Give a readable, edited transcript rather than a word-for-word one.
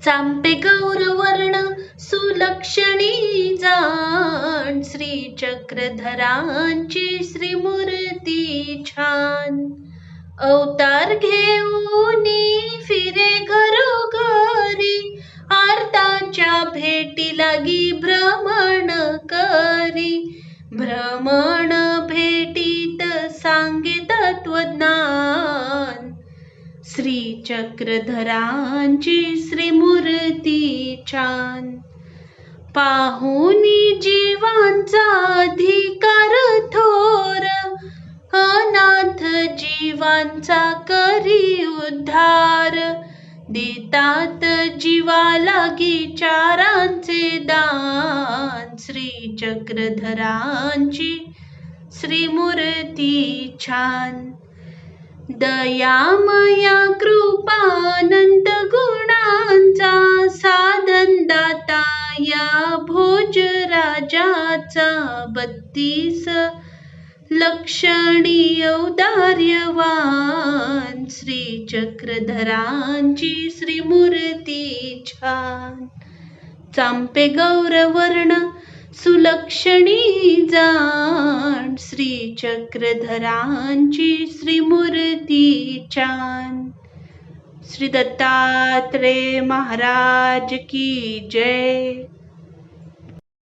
चांपे गौरवर्ण सुलक्षणी जाण, श्री चक्रधरांची श्रीमूर्ती छान. अवतार घेऊनी फिरे घरोघरी, आर्ताच्या भेटी लागी भ्रमण करी. भ्रमण भेटीत सांगे तत्वज्ञान, श्री चक्रधरांची श्रीमूर्ती छान. पाहुनी जीवांचा अधिकार थोर, अनाथ जीवांचा करी उद्धार. देतात जीवालागी चारांचे दान, श्री चक्रधरांची श्रीमूर्ती छान. दयामया कृपानंद गुणांचा, साधन दाता या भोजराजाचा. 32 लक्षणी औदार्यवान, श्री चक्रधरांची श्रीमूर्ती छान. चांपे गौरवर्ण सुलक्षणी जाण, श्री चक्रधरांची श्रीमूर्ती छान. श्री दत्तात्रेय महाराज की जय.